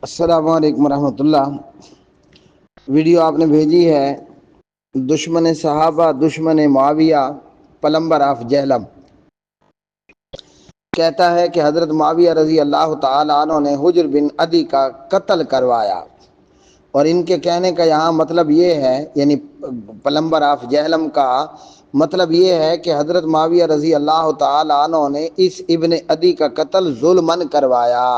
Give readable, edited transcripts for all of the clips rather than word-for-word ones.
السلام علیکم ورحمۃ اللہ۔ ویڈیو آپ نے بھیجی ہے دشمن صحابہ دشمن معاویہ پلمبر آف جہلم کہتا ہے کہ حضرت معاویہ رضی اللہ تعالی عنہ نے حجر بن عدی کا قتل کروایا، اور ان کے کہنے کا یہاں مطلب یہ ہے، یعنی پلمبر آف جہلم کا مطلب یہ ہے کہ حضرت معاویہ رضی اللہ تعالی عنہ نے اس ابن عدی کا قتل ظلمن کروایا۔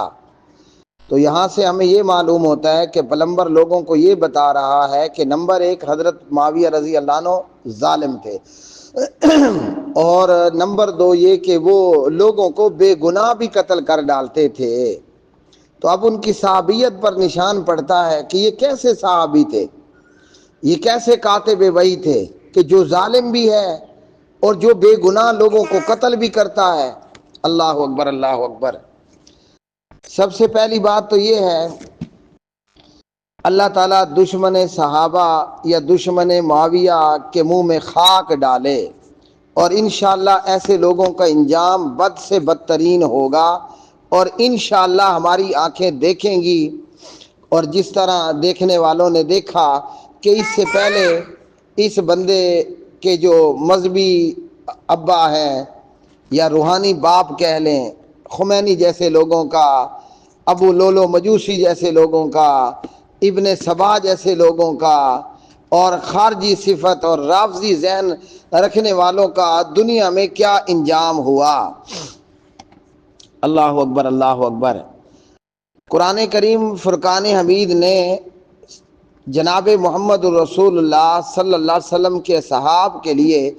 تو یہاں سے ہمیں یہ معلوم ہوتا ہے کہ پلمبر لوگوں کو یہ بتا رہا ہے کہ نمبر ایک، حضرت معاویہ رضی اللہ عنہ ظالم تھے، اور نمبر دو یہ کہ وہ لوگوں کو بے گناہ بھی قتل کر ڈالتے تھے۔ تو اب ان کی صحابیت پر نشان پڑتا ہے کہ یہ کیسے صحابی تھے، یہ کیسے کاتب وحی تھے کہ جو ظالم بھی ہے اور جو بے گناہ لوگوں کو قتل بھی کرتا ہے۔ اللہ اکبر، اللہ اکبر۔ سب سے پہلی بات تو یہ ہے، اللہ تعالیٰ دشمن صحابہ یا دشمن معاویہ کے منہ میں خاک ڈالے، اور انشاءاللہ ایسے لوگوں کا انجام بد سے بدترین ہوگا، اور انشاءاللہ ہماری آنکھیں دیکھیں گی، اور جس طرح دیکھنے والوں نے دیکھا کہ اس سے پہلے اس بندے کے جو مذہبی ابا ہیں یا روحانی باپ کہہ لیں، خمینی جیسے لوگوں کا، ابو لولو مجوسی جیسے لوگوں کا، ابن سبا جیسے لوگوں کا، اور خارجی صفت اور رافضی ذہن رکھنے والوں کا دنیا میں کیا انجام ہوا۔ اللہ اکبر، اللہ اکبر۔ قرآن کریم فرقان حمید نے جناب محمد الرسول اللہ صلی اللہ علیہ وسلم کے صحاب کے لیے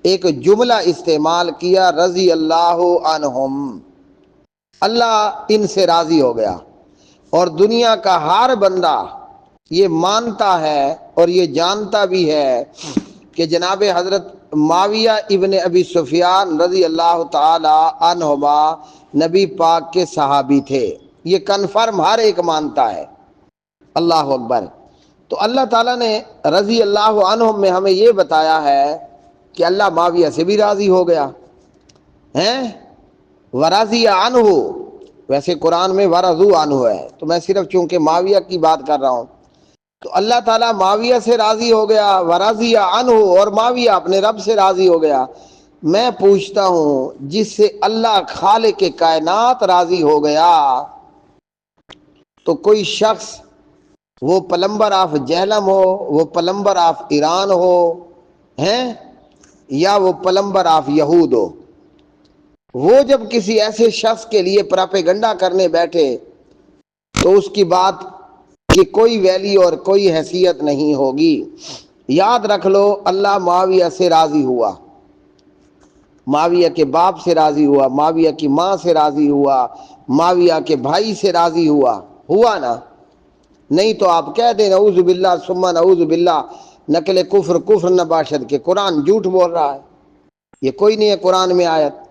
ایک جملہ استعمال کیا، رضی اللہ عنہم، اللہ ان سے راضی ہو گیا، اور دنیا کا ہر بندہ یہ مانتا ہے اور یہ جانتا بھی ہے کہ جناب حضرت معاویہ ابن ابی سفیان رضی اللہ تعالی عنہما نبی پاک کے صحابی تھے، یہ کنفرم ہر ایک مانتا ہے۔ اللہ اکبر۔ تو اللہ تعالیٰ نے رضی اللہ عنہم میں ہمیں یہ بتایا ہے کہ اللہ معاویہ سے بھی راضی ہو گیا ہیں، ورضی عنہ، ویسے قرآن میں ورضوا عنہ ہے، تو میں صرف چونکہ معاویہ کی بات کر رہا ہوں، تو اللہ تعالیٰ معاویہ سے راضی ہو گیا، ورضی عنہ، اور معاویہ اپنے رب سے راضی ہو گیا۔ میں پوچھتا ہوں، جس سے اللہ خالق کائنات راضی ہو گیا، تو کوئی شخص، وہ پلمبر آف جہلم ہو، وہ پلمبر آف ایران ہو ہیں، یا وہ پلمبر آف یہود ہو، وہ جب کسی ایسے شخص کے لیے پراپیگنڈا کرنے بیٹھے تو اس کی بات کی کوئی ویلیو اور کوئی حیثیت نہیں ہوگی۔ یاد رکھ لو، اللہ معاویہ سے راضی ہوا، معاویہ کے باپ سے راضی ہوا، معاویہ کی ماں سے راضی ہوا، معاویہ کے بھائی سے راضی ہوا نا؟ نہیں تو آپ کہہ دیں نعوذ باللہ ثم نعوذ باللہ، نقل کفر کفر نباشد کے قرآن جھوٹ بول رہا ہے، یہ کوئی نہیں ہے قرآن میں آیت۔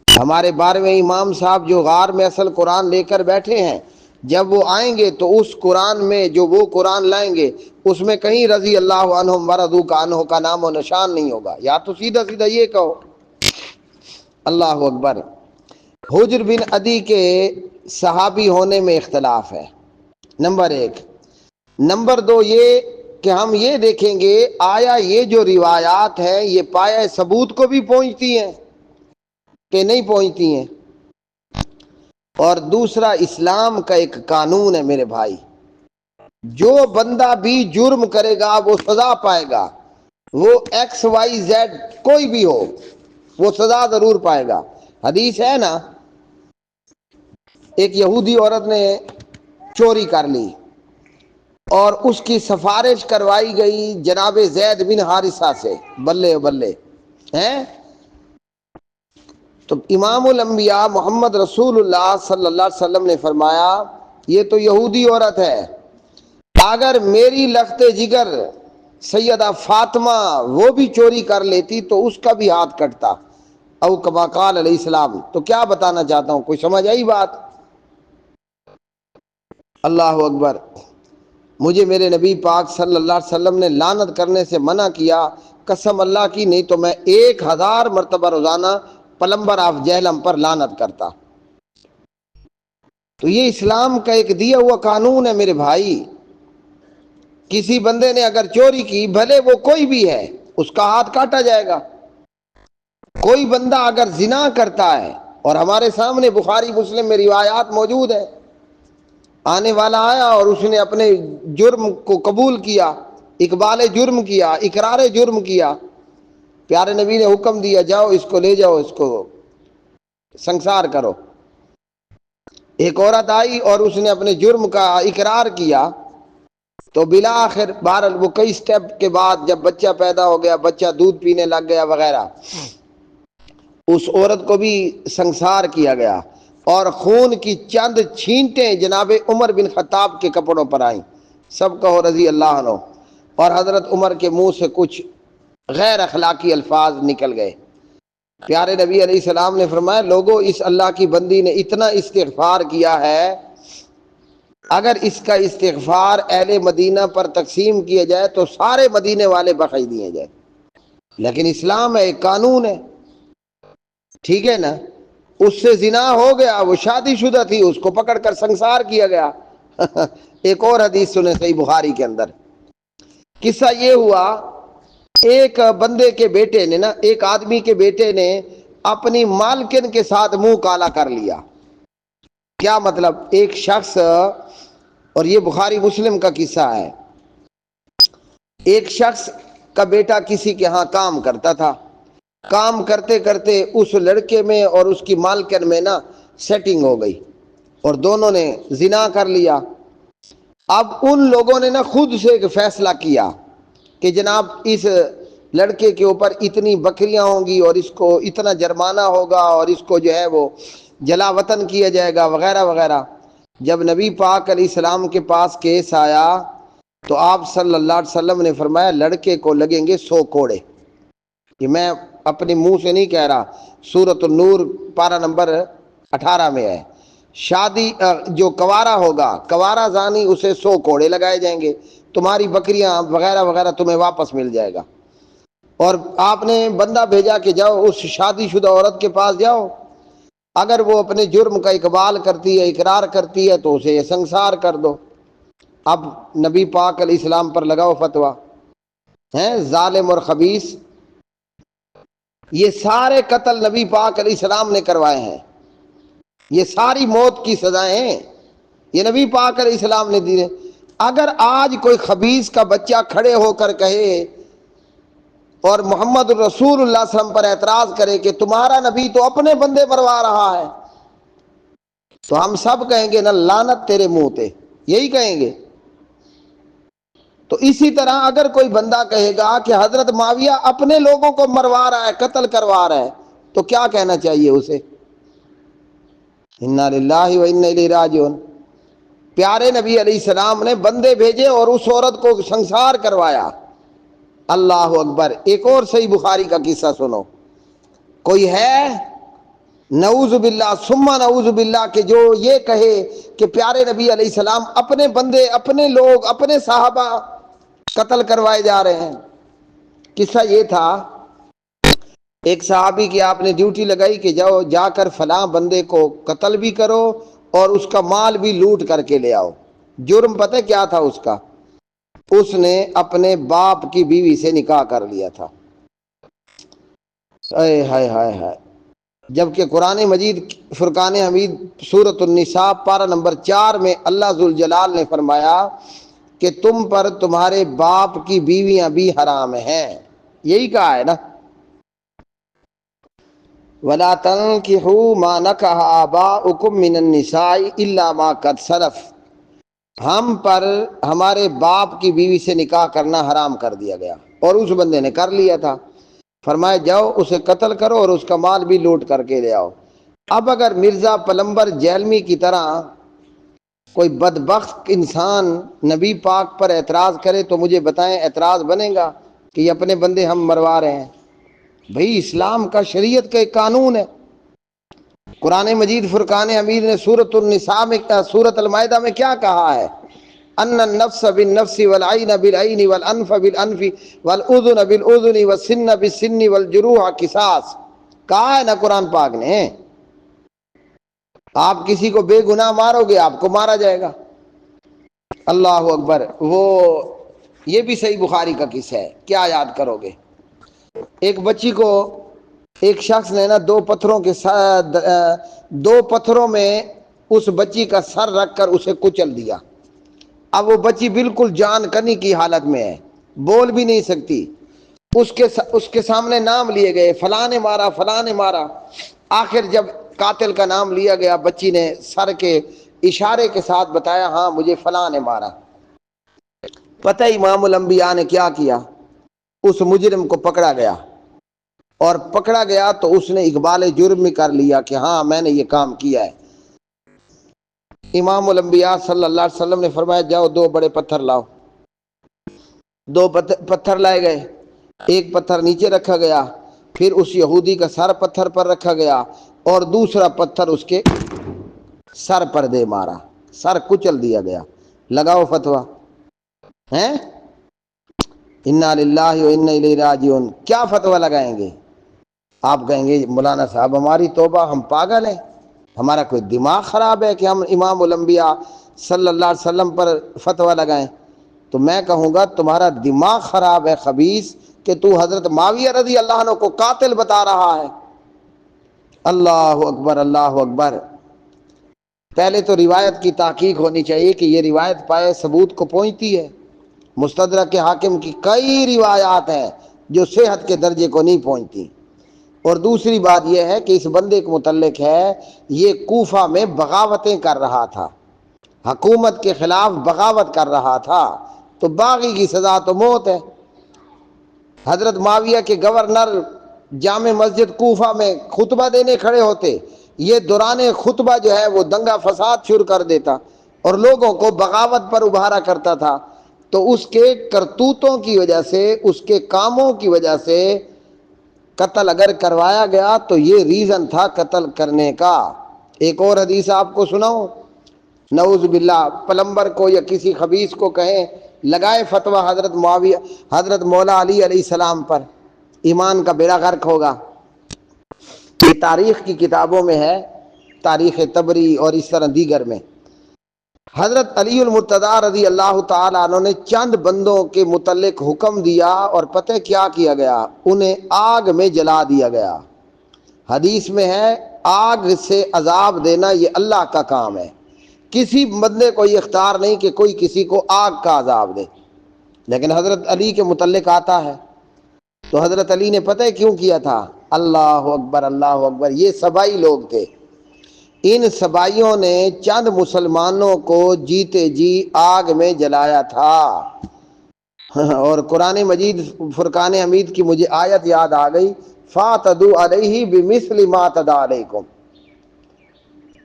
ہمارے 12ویں امام صاحب جو غار میں اصل قرآن لے کر بیٹھے ہیں، جب وہ آئیں گے تو اس قرآن میں جو وہ قرآن لائیں گے اس میں کہیں رضی اللہ عنہم ورضوا عنہ کا نام و نشان نہیں ہوگا، یا تو سیدھا سیدھا یہ کہو۔ اللہ اکبر۔ حجر بن عدی کے صحابی ہونے میں اختلاف ہے، نمبر ایک۔ نمبر دو یہ کہ ہم یہ دیکھیں گے آیا یہ جو روایات ہیں یہ پایہ ثبوت کو بھی پہنچتی ہیں کہ نہیں پہنچتی ہیں۔ اور دوسرا، اسلام کا ایک قانون ہے میرے بھائی، جو بندہ بھی جرم کرے گا وہ سزا پائے گا، وہ ایکس وائی زیڈ کوئی بھی ہو، وہ سزا ضرور پائے گا۔ حدیث ہے نا، ایک یہودی عورت نے چوری کر لی اور اس کی سفارش کروائی گئی جناب زید بن حارثہ سے، بلے بلے ہیں۔ تو امام الانبیاء محمد رسول اللہ صلی اللہ علیہ وسلم نے فرمایا یہ تو یہودی عورت ہے، اگر میری لخت جگر سیدہ فاطمہ وہ بھی چوری کر لیتی تو اس کا بھی ہاتھ کٹتا، او کما قال علیہ السلام۔ تو کیا بتانا چاہتا ہوں، کوئی سمجھ آئی بات؟ اللہ اکبر۔ مجھے میرے نبی پاک صلی اللہ علیہ وسلم نے لعنت کرنے سے منع کیا، قسم اللہ کی، نہیں تو میں 1000 مرتبہ روزانہ پلمبر آف جہلم پر لعنت کرتا۔ تو یہ اسلام کا ایک دیا ہوا قانون ہے میرے بھائی. کسی بندے نے اگر چوری کی، بھلے وہ کوئی بھی ہے، اس کا ہاتھ کاٹا جائے گا. کوئی بندہ اگر زنا کرتا ہے، اور ہمارے سامنے بخاری مسلم میں روایات موجود ہیں، آنے والا آیا اور اس نے اپنے جرم کو قبول کیا، اقبال جرم کیا، اقرار جرم کیا. پیارے نبی نے حکم دیا، جاؤ اس کو لے جاؤ، اس کو سنسار کرو. ایک عورت آئی اور اس نے اپنے جرم کا اقرار کیا، تو بالآخر بہرحال وہ کئی سٹیپ کے بعد جب بچہ پیدا ہو گیا، بچہ دودھ پینے لگ گیا وغیرہ، اس عورت کو بھی سنسار کیا گیا، اور خون کی چند چھینٹیں جناب عمر بن خطاب کے کپڑوں پر آئیں. سب کہو رضی اللہ عنہ. اور حضرت عمر کے منہ سے کچھ غیر اخلاقی الفاظ نکل گئے. پیارے نبی علیہ السلام نے فرمایا، لوگوں، اس اللہ کی بندی نے اتنا استغفار کیا ہے، اگر اس کا استغفار اہل مدینہ پر تقسیم کیا جائے تو سارے مدینے والے بخش دیے جائے. لیکن اسلام ہے، ایک قانون ہے، ٹھیک ہے نا. اس سے زنا ہو گیا، وہ شادی شدہ تھی، اس کو پکڑ کر سنسار کیا گیا. ایک اور حدیث سنیں صحیح بخاری کے اندر. قصہ یہ ہوا، ایک بندے کے بیٹے نے نا، ایک آدمی کے بیٹے نے اپنی مالکن کے ساتھ منہ کالا کر لیا. کیا مطلب؟ ایک شخص، اور یہ بخاری مسلم کا قصہ ہے، ایک شخص کا بیٹا کسی کے ہاں کام کرتا تھا. کام کرتے کرتے اس لڑکے میں اور اس کی مالکن میں نا سیٹنگ ہو گئی، اور دونوں نے زنا کر لیا. اب ان لوگوں نے نا خود سے ایک فیصلہ کیا کہ جناب اس لڑکے کے اوپر اتنی بکریاں ہوں گی، اور اس کو اتنا جرمانہ ہوگا، اور اس کو جو ہے وہ جلا وطن کیا جائے گا وغیرہ وغیرہ. جب نبی پاک علیہ السلام کے پاس کیس آیا تو آپ صلی اللہ علیہ وسلم نے فرمایا، لڑکے کو لگیں گے 100 کوڑے. کہ میں اپنے منہ سے نہیں کہہ رہا، سورۃ النور پارہ نمبر 18 میں ہے. شادی جو کوارا ہوگا، کوارا زانی، اسے 100 کوڑے لگائے جائیں گے، تمہاری بکریاں وغیرہ وغیرہ تمہیں واپس مل جائے گا. اور آپ نے بندہ بھیجا کہ جاؤ اس شادی شدہ عورت کے پاس جاؤ، اگر وہ اپنے جرم کا اقبال کرتی ہے، اقرار کرتی ہے، تو اسے سنسار کر دو. اب نبی پاک علیہ السلام پر لگاؤ فتویٰ، ہیں ظالم اور خبیث. یہ سارے قتل نبی پاک علیہ السلام نے کروائے ہیں، یہ ساری موت کی سزائیں ہیں، یہ نبی پاک علیہ السلام نے دی. اگر آج کوئی خبیث کا بچہ کھڑے ہو کر کہے اور محمد رسول اللہ صلی اللہ علیہ وسلم پر اعتراض کرے کہ تمہارا نبی تو اپنے بندے مروا رہا ہے، تو ہم سب کہیں گے نہ لعنت تیرے منہ تے، یہی کہیں گے. تو اسی طرح اگر کوئی بندہ کہے گا کہ حضرت معاویہ اپنے لوگوں کو مروا رہا ہے، قتل کروا رہا ہے، تو کیا کہنا چاہیے اسے؟ انا للہ و انا الیہ راجعون. پیارے نبی علیہ السلام نے بندے بھیجے اور اس عورت کو سنسار کروایا. اللہ اکبر. ایک اور صحیح بخاری کا قصہ سنو. کوئی ہے نعوذ باللہ ثم نعوذ باللہ کہ جو یہ کہے کہ پیارے نبی علیہ السلام اپنے بندے، اپنے لوگ، اپنے صحابہ قتل کروائے جا رہے ہیں؟ قصہ یہ تھا، ایک صحابی کی آپ نے ڈیوٹی لگائی کہ جاؤ جا کر فلاں بندے کو قتل بھی کرو اور اس کا مال بھی لوٹ کر کے لے آؤ. جرم پتہ کیا تھا اس کا؟ اس نے اپنے باپ کی بیوی سے نکاح کر لیا تھا. اے ہائے ہائے ہائے. جبکہ قرآن مجید فرقان حمید سورۃ النساء پارہ نمبر 4 میں اللہ ذوالجلال نے فرمایا کہ تم پر تمہارے باپ کی بیویاں بھی حرام ہیں. یہی کہا ہے نا، وَلَا تَنْكِحُوا مَا نَكَحَ آبَاؤُكُم مِّنَ النِّسَاءِ إِلَّا مَا قَدْ سَلَفَ. ہم پر ہمارے باپ کی بیوی سے نکاح کرنا حرام کر دیا گیا، اور اس بندے نے کر لیا تھا. فرمایا جاؤ اسے قتل کرو اور اس کا مال بھی لوٹ کر کے لے آؤ. اب اگر مرزا پلمبر جیلمی کی طرح کوئی بدبخت انسان نبی پاک پر اعتراض کرے تو مجھے بتائیں اعتراض بنے گا کہ یہ اپنے بندے ہم مروا رہے ہیں؟ بھئی اسلام کا، شریعت کا ایک قانون ہے. قرآن مجید فرقان حمید نے سورۃ النساء میں، سورۃ المائدہ میں کیا کہا ہے؟ ان النفس بالنفس والعین بالعین والانف بالانف والاذن بالاذن والسن بالسن والجروح قصاص. کہا ہے نا قرآن پاک نے. آپ کسی کو بے گناہ مارو گے آپ کو مارا جائے گا۔ اللہ اکبر۔ وہ یہ بھی صحیح بخاری کا قصہ ہے، کیا یاد کرو گے؟ ایک بچی کو ایک شخص نے نا دو پتھروں میں اس بچی کا سر رکھ کر اسے کچل دیا۔ اب وہ بچی بالکل جان کنی کی حالت میں ہے، بول بھی نہیں سکتی۔ اس کے سامنے نام لیے گئے، فلاں نے مارا، فلاں نے مارا۔ آخر جب قاتل کا نام لیا گیا، بچی نے سر کے اشارے کے ساتھ بتایا، ہاں مجھے فلاں نے مارا۔ پتہ امام الانبیاء نے کیا کیا؟ اس مجرم کو پکڑا گیا، اور پکڑا گیا تو اس نے اقبال جرم میں کر لیا کہ ہاں میں نے یہ کام کیا ہے۔ امام الانبیاء صلی اللہ علیہ وسلم نے فرمایا جاؤ 2 بڑے پتھر لاؤ۔ 2 پتھر لائے گئے، ایک پتھر نیچے رکھا گیا، پھر اس یہودی کا سر پتھر پر رکھا گیا، اور دوسرا پتھر اس کے سر پر دے مارا، سر کچل دیا گیا۔ لگاؤ فتویٰ ہیں، انا للہ و انا الیہ راجعون۔ کیا فتویٰ لگائیں گے؟ آپ کہیں گے مولانا صاحب ہماری توبہ، ہم پاگل ہیں، ہمارا کوئی دماغ خراب ہے کہ ہم امام الانبیاء صلی اللہ علیہ وسلم پر فتویٰ لگائیں؟ تو میں کہوں گا تمہارا دماغ خراب ہے خبیث، کہ تو حضرت معاویہ رضی اللہ عنہ کو قاتل بتا رہا ہے۔ اللہ اکبر، اللہ اکبر۔ پہلے تو روایت کی تحقیق ہونی چاہیے کہ یہ روایت پائے ثبوت کو پہنچتی ہے۔ مستدرک حاکم کی کئی روایات ہیں جو صحت کے درجے کو نہیں پہنچتی۔ اور دوسری بات یہ ہے کہ اس بندے کے متعلق ہے، یہ کوفہ میں بغاوتیں کر رہا تھا، حکومت کے خلاف بغاوت کر رہا تھا، تو باغی کی سزا تو موت ہے۔ حضرت معاویہ کے گورنر جامع مسجد کوفہ میں خطبہ دینے کھڑے ہوتے، یہ دوران خطبہ جو ہے وہ دنگا فساد شروع کر دیتا اور لوگوں کو بغاوت پر ابھارا کرتا تھا۔ تو اس کے کرتوتوں کی وجہ سے، اس کے کاموں کی وجہ سے قتل اگر کروایا گیا تو یہ ریزن تھا قتل کرنے کا۔ ایک اور حدیث آپ کو سناؤں، نعوذ باللہ پلمبر کو یا کسی خبیث کو کہیں لگائے فتویٰ حضرت معاویہ، حضرت مولا علی علیہ السلام پر، ایمان کا بیڑا غرق ہوگا۔ یہ تاریخ کی کتابوں میں ہے، تاریخ طبری اور اس طرح دیگر میں۔ حضرت علی المرتضیٰ رضی اللہ تعالی عنہ نے چند بندوں کے متعلق حکم دیا، اور پتہ کیا کیا گیا؟ انہیں آگ میں جلا دیا گیا۔ حدیث میں ہے آگ سے عذاب دینا یہ اللہ کا کام ہے، کسی بندے کو یہ اختیار نہیں کہ کوئی کسی کو آگ کا عذاب دے، لیکن حضرت علی کے متعلق آتا ہے۔ تو حضرت علی نے پتہ کیوں کیا تھا؟ اللہ اکبر، اللہ اکبر۔ یہ سبائی لوگ تھے، ان سبائیوں نے چند مسلمانوں کو جیتے جی آگ میں جلایا تھا۔ اور قرآن مجید فرقان حمید کی مجھے آیت یاد آ گئی، فَاعْتَدُوا عَلَيْهِ بِمِثْلِ مَا اعْتَدَىٰ عَلَيْكُمْ۔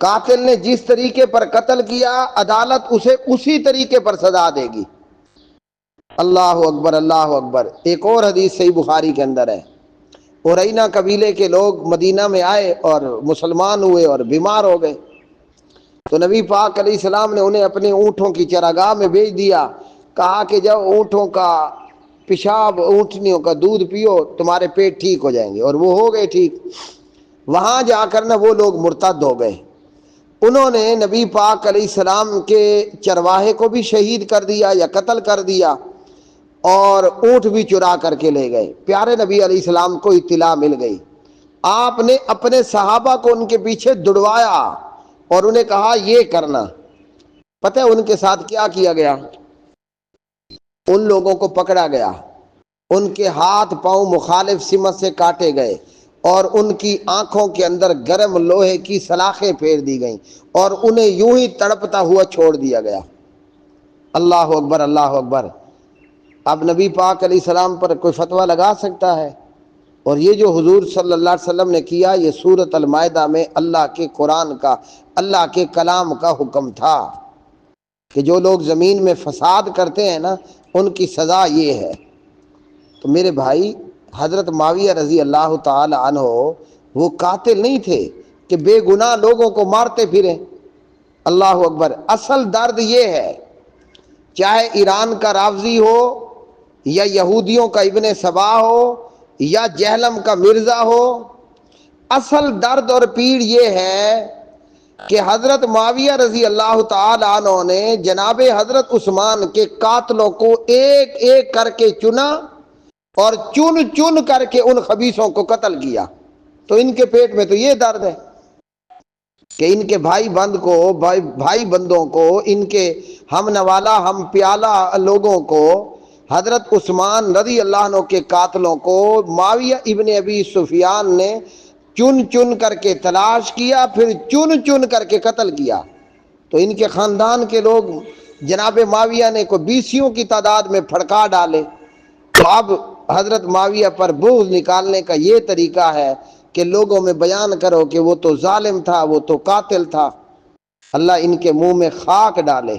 قاتل نے جس طریقے پر قتل کیا، عدالت اسے اسی طریقے پر سزا دے گی۔ اللہ اکبر، اللہ اکبر۔ ایک اور حدیث صحیح بخاری کے اندر ہے، ارینا قبیلے کے لوگ مدینہ میں آئے اور مسلمان ہوئے اور بیمار ہو گئے، تو نبی پاک علیہ السلام نے انہیں اپنے اونٹوں کی چراگاہ میں بھیج دیا، کہا کہ جب اونٹوں کا پیشاب، اونٹنیوں کا دودھ پیو تمہارے پیٹ ٹھیک ہو جائیں گے، اور وہ ہو گئے ٹھیک۔ وہاں جا کر نہ وہ لوگ مرتد ہو گئے، انہوں نے نبی پاک علیہ السلام کے چرواہے کو بھی شہید کر دیا یا قتل کر دیا، اور اونٹ بھی چرا کر کے لے گئے۔ پیارے نبی علیہ السلام کو اطلاع مل گئی، آپ نے اپنے صحابہ کو ان کے پیچھے دوڑوایا اور انہیں کہا یہ کرنا۔ پتہ ہے ان کے ساتھ کیا کیا گیا؟ ان لوگوں کو پکڑا گیا، ان کے ہاتھ پاؤں مخالف سمت سے کاٹے گئے، اور ان کی آنکھوں کے اندر گرم لوہے کی سلاخیں پھیر دی گئیں، اور انہیں یوں ہی تڑپتا ہوا چھوڑ دیا گیا۔ اللہ اکبر، اللہ اکبر۔ اب نبی پاک علیہ السلام پر کوئی فتویٰ لگا سکتا ہے؟ اور یہ جو حضور صلی اللہ علیہ وسلم نے کیا، یہ سورۃ المائدہ میں اللہ کے قرآن کا، اللہ کے کلام کا حکم تھا کہ جو لوگ زمین میں فساد کرتے ہیں نا، ان کی سزا یہ ہے۔ تو میرے بھائی، حضرت معاویہ رضی اللہ تعالی عنہ وہ قاتل نہیں تھے کہ بے گناہ لوگوں کو مارتے پھریں۔ اللہ اکبر۔ اصل درد یہ ہے، چاہے ایران کا رافضی ہو، یا یہودیوں کا ابن سبا ہو، یا جہلم کا مرزا ہو، اصل درد اور پیڑ یہ ہے کہ حضرت معاویہ رضی اللہ تعالی عنہ نے جناب حضرت عثمان کے قاتلوں کو ایک ایک کر کے چنا اور چن چن کر کے ان خبیثوں کو قتل کیا۔ تو ان کے پیٹ میں تو یہ درد ہے کہ ان کے بھائی بندوں کو، ان کے ہم نوالا ہم پیالہ لوگوں کو، حضرت عثمان رضی اللہ عنہ کے قاتلوں کو معاویہ ابن ابی سفیان نے چن چن کر کے تلاش کیا، پھر چن چن کر کے قتل کیا۔ تو ان کے خاندان کے لوگ جناب معاویہ نے کو بیسیوں کی تعداد میں پھڑکا ڈالے۔ تو اب حضرت معاویہ پر بغض نکالنے کا یہ طریقہ ہے کہ لوگوں میں بیان کرو کہ وہ تو ظالم تھا، وہ تو قاتل تھا۔ اللہ ان کے منہ میں خاک ڈالے۔